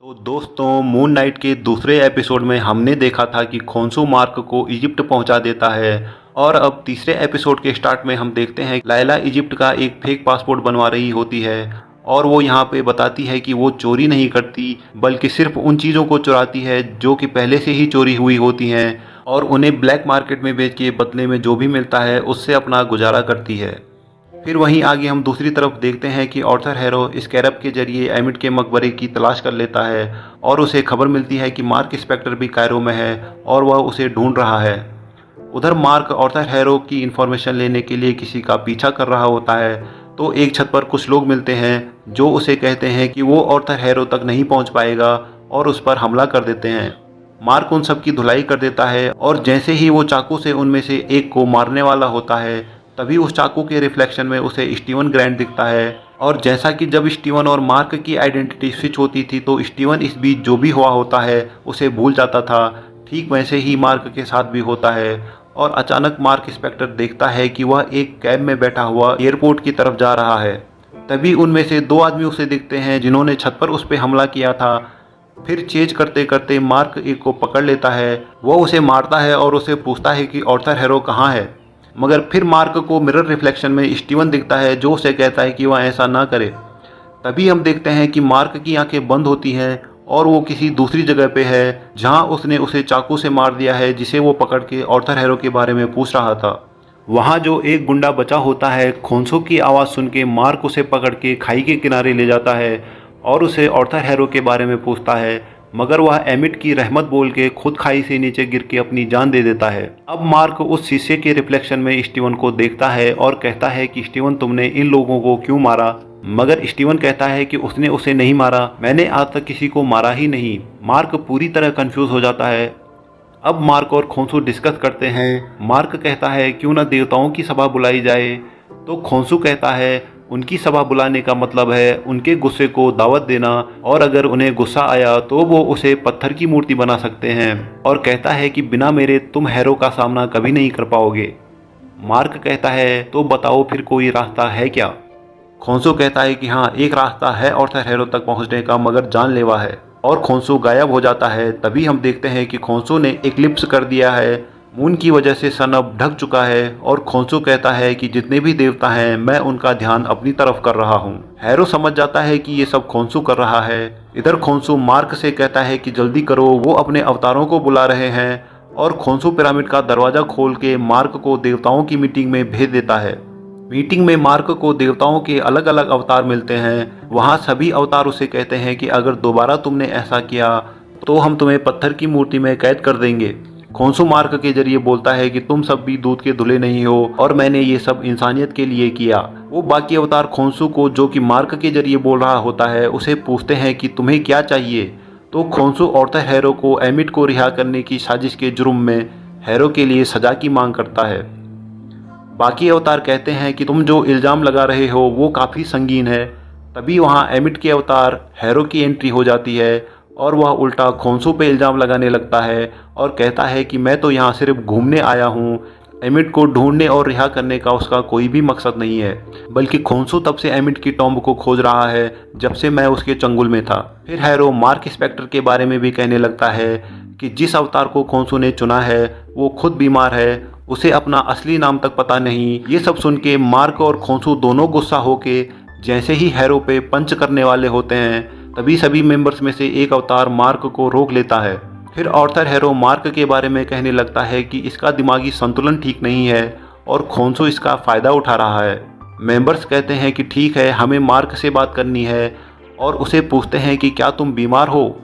तो दोस्तों, moon night के दूसरे एपिसोड में हमने देखा था कि खोंसू मार्क को इजिप्ट पहुंचा देता है। और अब तीसरे एपिसोड के स्टार्ट में हम देखते हैं लायला इजिप्ट का एक फेक पासपोर्ट बनवा रही होती है और वो यहाँ पे बताती है कि वो चोरी नहीं करती बल्कि सिर्फ उन चीज़ों को चुराती है जो कि पहले से ही चोरी हुई होती हैं और उन्हें ब्लैक मार्केट में बेच के बदले में जो भी मिलता है उससे अपना गुजारा करती है। फिर वहीं आगे हम दूसरी तरफ देखते हैं कि ऑर्थर हैरो स्कैरब के जरिए एमिट के मकबरे की तलाश कर लेता है और उसे खबर मिलती है कि मार्क स्पेक्टर भी कायरो में है और वह उसे ढूंढ रहा है। उधर मार्क ऑर्थर हैरो की इन्फॉर्मेशन लेने के लिए किसी का पीछा कर रहा होता है तो एक छत पर कुछ लोग मिलते हैं जो उसे कहते हैं कि वो ऑर्थर हैरो तक नहीं पहुंच पाएगा और उस पर हमला कर देते हैं। मार्क उन सब की धुलाई कर देता है और जैसे ही वो चाकू से उनमें से एक को मारने वाला होता है तभी उस चाकू के रिफ्लेक्शन में उसे स्टीवन ग्रैंट दिखता है। और जैसा कि जब स्टीवन और मार्क की आइडेंटिटी स्विच होती थी तो स्टीवन इस बीच जो भी हुआ होता है उसे भूल जाता था, ठीक वैसे ही मार्क के साथ भी होता है। और अचानक मार्क स्पेक्टर देखता है कि वह एक कैब में बैठा हुआ एयरपोर्ट की तरफ जा रहा है। तभी उनमें से दो आदमी उसे दिखते हैं जिन्होंने छत पर उस पर हमला किया था। फिर चेज करते करते मार्क एक को पकड़ लेता है, वो उसे मारता है और उसे पूछता है कि ऑर्थर हैरो कहाँ है। मगर फिर मार्क को मिरर रिफ्लेक्शन में स्टीवन दिखता है जो उसे कहता है कि वह ऐसा ना करे। तभी हम देखते हैं कि मार्क की आंखें बंद होती हैं और वो किसी दूसरी जगह पे है जहां उसने उसे चाकू से मार दिया है जिसे वो पकड़ के ऑर्थर हैरो के बारे में पूछ रहा था। वहां जो एक गुंडा बचा होता है खोंसों की आवाज़ सुन के मार्क उसे पकड़ के खाई के किनारे ले जाता है और उसे ऑर्थर हैरो के बारे में पूछता है, मगर वह एमिट की रहमत बोल के खुद खाई से नीचे गिर के अपनी जान दे देता है। अब मार्क उस शीशे के रिफ्लेक्शन में स्टीवन को देखता है और कहता है कि स्टीवन, तुमने इन लोगों को क्यों मारा। मगर स्टीवन कहता है कि उसने उसे नहीं मारा, मैंने आज तक किसी को मारा ही नहीं। मार्क पूरी तरह कंफ्यूज हो जाता है। अब मार्क और खोंसू डिस्कस करते हैं। मार्क कहता है क्यों ना देवताओं की सभा बुलाई जाए, तो खोंसू कहता है उनकी सभा बुलाने का मतलब है उनके गुस्से को दावत देना और अगर उन्हें गुस्सा आया तो वो उसे पत्थर की मूर्ति बना सकते हैं। और कहता है कि बिना मेरे तुम हैरो का सामना कभी नहीं कर पाओगे। मार्क कहता है तो बताओ फिर कोई रास्ता है क्या। खोंसू कहता है कि हाँ, एक रास्ता है ऑर्थर हैरो तक पहुंचने का, मगर जानलेवा है। और खोंसू गायब हो जाता है। तभी हम देखते हैं कि खोंसू ने इक्लिप्स कर दिया है, मून की वजह से सन अब ढक चुका है। और खोंसू कहता है कि जितने भी देवता हैं मैं उनका ध्यान अपनी तरफ कर रहा हूँ। हैरो समझ जाता है कि ये सब खोंसू कर रहा है। इधर खोंसू मार्क से कहता है कि जल्दी करो, वो अपने अवतारों को बुला रहे हैं। और खोंसू पिरामिड का दरवाजा खोल के मार्क को देवताओं की मीटिंग में भेज देता है। मीटिंग में मार्क को देवताओं के अलग अलग अवतार मिलते हैं। वहाँ सभी अवतार उसे कहते हैं कि अगर दोबारा तुमने ऐसा किया तो हम तुम्हें पत्थर की मूर्ति में कैद कर देंगे। खोंसू मार्क के जरिए बोलता है कि तुम सब भी दूध के धुले नहीं हो और मैंने ये सब इंसानियत के लिए किया। वो बाकी अवतार खोंसू को, जो कि मार्क के जरिए बोल रहा होता है, उसे पूछते हैं कि तुम्हें क्या चाहिए। तो खोंसू ऑर्थर हैरो को एमिट को रिहा करने की साजिश के जुर्म में हैरो के लिए सजा की मांग करता है। बाकी अवतार कहते हैं कि तुम जो इल्ज़ाम लगा रहे हो वो काफ़ी संगीन है। तभी वहाँ एमिट के अवतार हैरो की एंट्री हो जाती है और वह उल्टा खोंसू पे इल्ज़ाम लगाने लगता है और कहता है कि मैं तो यहाँ सिर्फ घूमने आया हूँ, एमिट को ढूंढने और रिहा करने का उसका कोई भी मकसद नहीं है, बल्कि खोंसू तब से एमिट की टॉम्ब को खोज रहा है जब से मैं उसके चंगुल में था। फिर हैरो मार्क स्पेक्टर के बारे में भी कहने लगता है कि जिस अवतार को खोंसू ने चुना है वो खुद बीमार है, उसे अपना असली नाम तक पता नहीं। ये सब सुन के मार्क और खोंसू दोनों गुस्सा होके जैसे ही हैरो पे पंच करने वाले होते हैं तभी सभी मेंबर्स में से एक अवतार मार्क को रोक लेता है। फिर ऑर्थर हैरो मार्क के बारे में कहने लगता है कि इसका दिमागी संतुलन ठीक नहीं है और खोंसू इसका फ़ायदा उठा रहा है। मेंबर्स कहते हैं कि ठीक है, हमें मार्क से बात करनी है और उसे पूछते हैं कि क्या तुम बीमार हो।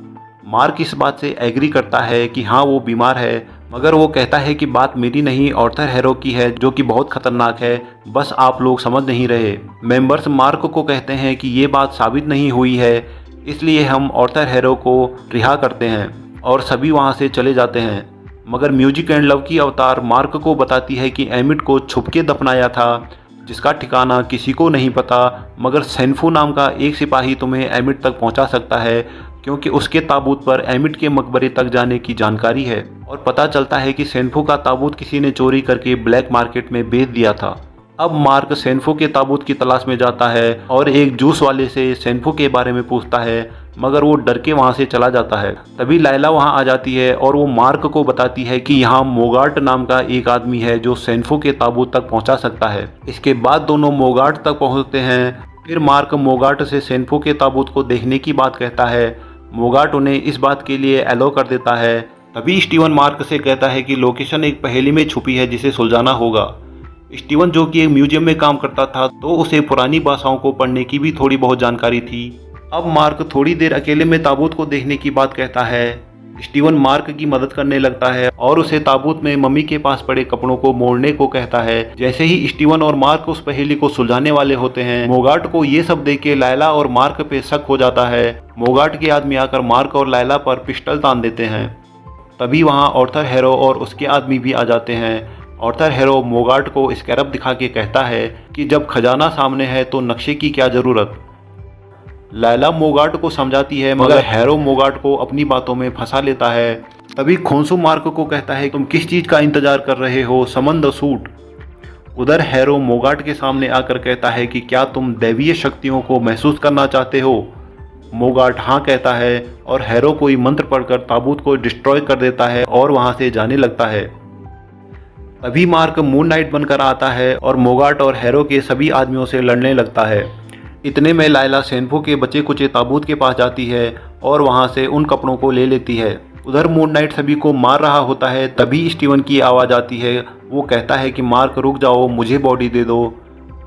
मार्क इस बात से एग्री करता है कि हाँ वो बीमार है, मगर वो कहता है कि बात मेरी नहीं ऑर्थर हैरो की है जो कि बहुत खतरनाक है, बस आप लोग समझ नहीं रहे। मेंबर्स मार्क को कहते हैं कि ये बात साबित नहीं हुई है, इसलिए हम ऑर्थर हैरो को रिहा करते हैं और सभी वहाँ से चले जाते हैं। मगर म्यूजिक एंड लव की अवतार मार्क को बताती है कि एमिट को छुप के दफनाया था, जिसका ठिकाना किसी को नहीं पता, मगर सेनफू नाम का एक सिपाही तुम्हें एमिट तक पहुँचा सकता है क्योंकि उसके ताबूत पर एमिट के मकबरे तक जाने की जानकारी है। और पता चलता है कि सेनफू का ताबूत किसी ने चोरी करके ब्लैक मार्केट में बेच दिया था। अब मार्क सेनफू के ताबूत की तलाश में जाता है और एक जूस वाले से सेनफू के बारे में पूछता है, मगर वो डर के वहाँ से चला जाता है। तभी लायला वहाँ आ जाती है और वो मार्क को बताती है कि यहाँ मोगार्ट नाम का एक आदमी है जो सेन्फो के ताबूत तक पहुँचा सकता है। इसके बाद दोनों मोगार्ट तक पहुँचते हैं। फिर मार्क मोगार्ट से सेन्फो के ताबूत को देखने की बात कहता है। मोगार्ट उन्हें इस बात के लिए एलो कर देता है। तभी स्टीवन मार्क से कहता है कि लोकेशन एक पहेली में छुपी है जिसे सुलझाना होगा। स्टीवन जो कि एक म्यूजियम में काम करता था तो उसे पुरानी भाषाओं को पढ़ने की भी थोड़ी बहुत जानकारी थी। अब मार्क थोड़ी देर अकेले में ताबूत को देखने की बात कहता है। स्टीवन मार्क की मदद करने लगता है और उसे ताबूत में मम्मी के पास पड़े कपड़ों को मोड़ने को कहता है। जैसे ही स्टीवन और मार्क उस पहेली को सुलझाने वाले होते हैं, मोगार्ट को ये सब देख के लायला और मार्क पे शक हो जाता है। मोगार्ट के आदमी आकर मार्क और लायला पर पिस्टल तान देते हैं। तभी वहाँ ऑर्थर हैरो और उसके आदमी भी आ जाते हैं। ऑर्थर हैरो मोगार्ट को स्कैरब दिखा के कहता है कि जब खजाना सामने है तो नक्शे की क्या ज़रूरत। लायला मोगार्ट को समझाती है मगर हैरो मोगार्ट को अपनी बातों में फंसा लेता है। तभी खोंसू मार्क को कहता है तुम किस चीज़ का इंतजार कर रहे हो, समन द सूट। उधर हैरो मोगार्ट के सामने आकर कहता है कि क्या तुम दैवीय शक्तियों को महसूस करना चाहते हो। मोगार्ट हाँ कहता है और हैरो कोई मंत्र पढ़कर ताबूत को डिस्ट्रॉय कर देता है और वहाँ से जाने लगता है। तभी मार्क मून नाइट बनकर आता है और मोगार्ट और हैरो के सभी आदमियों से लड़ने लगता है। इतने में लायला सेन्फो के बचे कुचे ताबूत के पास जाती है और वहां से उन कपड़ों को ले लेती है। उधर मून नाइट सभी को मार रहा होता है। तभी स्टीवन की आवाज़ आती है। वो कहता है कि मार्क रुक जाओ, मुझे बॉडी दे दो।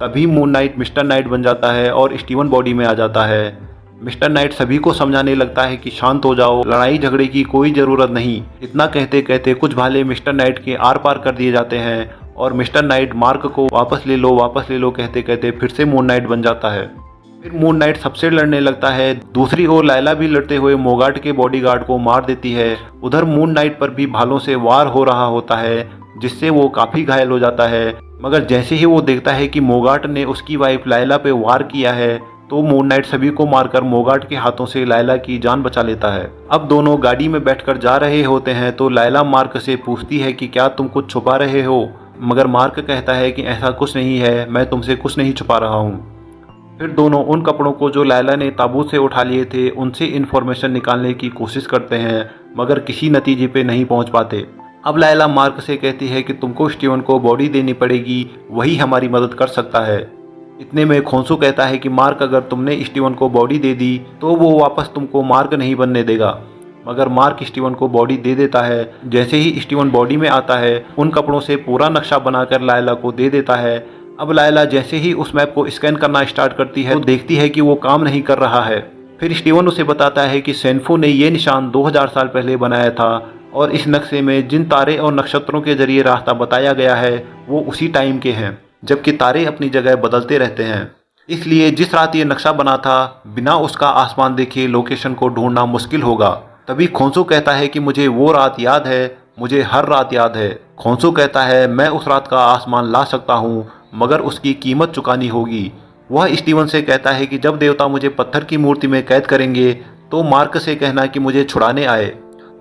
तभी मून नाइट मिस्टर नाइट बन जाता है और स्टीवन बॉडी में आ जाता है। मिस्टर नाइट सभी को समझाने लगता है कि शांत हो जाओ, लड़ाई झगड़े की कोई ज़रूरत नहीं। इतना कहते कहते कुछ भाले मिस्टर नाइट के आर पार कर दिए जाते हैं और मिस्टर नाइट मार्क को वापस ले लो कहते कहते फिर से मून नाइट बन जाता है। फिर मून नाइट सबसे लड़ने लगता है। दूसरी ओर लायला भी लड़ते हुए मोगार्ट के बॉडीगार्ड को मार देती है। उधर मून नाइट पर भी भालों से वार हो रहा होता है जिससे वो काफ़ी घायल हो जाता है। मगर जैसे ही वो देखता है कि मोगार्ट ने उसकी वाइफ लायला पे वार किया है तो मून नाइट सभी को मारकर मोगार्ट के हाथों से लायला की जान बचा लेता है। अब दोनों गाड़ी में बैठकर जा रहे होते हैं तो लायला मार्क से पूछती है कि क्या तुम कुछ छुपा रहे हो, मगर मार्क कहता है कि ऐसा कुछ नहीं है, मैं तुमसे कुछ नहीं छुपा रहा हूँ। फिर दोनों उन कपड़ों को जो लायला ने ताबूत से उठा लिए थे उनसे इन्फॉर्मेशन निकालने की कोशिश करते हैं मगर किसी नतीजे पे नहीं पहुंच पाते। अब लायला मार्क से कहती है कि तुमको स्टीवन को बॉडी देनी पड़ेगी, वही हमारी मदद कर सकता है। इतने में खोंसू कहता है कि मार्क अगर तुमने स्टीवन को बॉडी दे दी तो वो वापस तुमको मार्क नहीं बनने देगा। मगर मार्क स्टीवन को बॉडी दे देता है। जैसे ही स्टीवन बॉडी में आता है उन कपड़ों से पूरा नक्शा बनाकर लायला को दे देता है। अब लायला जैसे ही उस मैप को स्कैन करना स्टार्ट करती है तो देखती है कि वो काम नहीं कर रहा है। फिर स्टीवन उसे बताता है कि सेन्फो ने ये निशान 2000 साल पहले बनाया था और इस नक्शे में जिन तारे और नक्षत्रों के जरिए रास्ता बताया गया है वो उसी टाइम के हैं, जबकि तारे अपनी जगह बदलते रहते हैं। इसलिए जिस रात ये नक्शा बना था बिना उसका आसमान देखे लोकेशन को ढूंढना मुश्किल होगा। तभी खोंसू कहता है कि मुझे वो रात याद है, मुझे हर रात याद है। खोंसू कहता है मैं उस रात का आसमान ला सकता हूँ मगर उसकी कीमत चुकानी होगी। वह स्टीवन से कहता है कि जब देवता मुझे पत्थर की मूर्ति में कैद करेंगे तो मार्क से कहना कि मुझे छुड़ाने आए।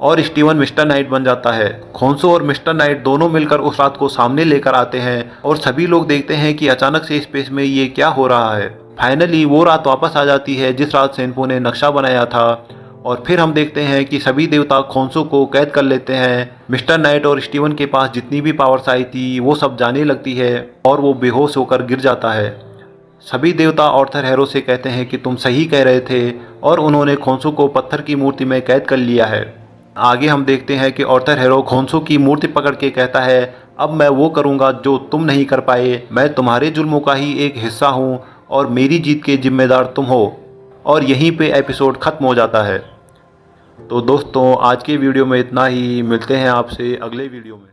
और स्टीवन मिस्टर नाइट बन जाता है। खोंसू और मिस्टर नाइट दोनों मिलकर उस रात को सामने लेकर आते हैं और सभी लोग देखते हैं कि अचानक से स्पेस में ये क्या हो रहा है। फाइनली वो रात वापस आ जाती है जिस रात सेन्फो ने नक्शा बनाया था और फिर हम देखते हैं कि सभी देवता खोंसू को कैद कर लेते हैं। मिस्टर नाइट और स्टीवन के पास जितनी भी पावर्स आई थी वो सब जाने लगती है और वो बेहोश होकर गिर जाता है। सभी देवता ऑर्थर हैरो से कहते हैं कि तुम सही कह रहे थे और उन्होंने खोंसू को पत्थर की मूर्ति में कैद कर लिया है। आगे हम देखते हैं कि ऑर्थर हैरो खोंसू की मूर्ति पकड़ के कहता है अब मैं वो करूँगा जो तुम नहीं कर पाए, मैं तुम्हारे जुल्मों का ही एक हिस्सा हूँ और मेरी जीत के जिम्मेदार तुम हो। और यहीं पे एपिसोड ख़त्म हो जाता है। तो दोस्तों आज के वीडियो में इतना ही, मिलते हैं आपसे अगले वीडियो में।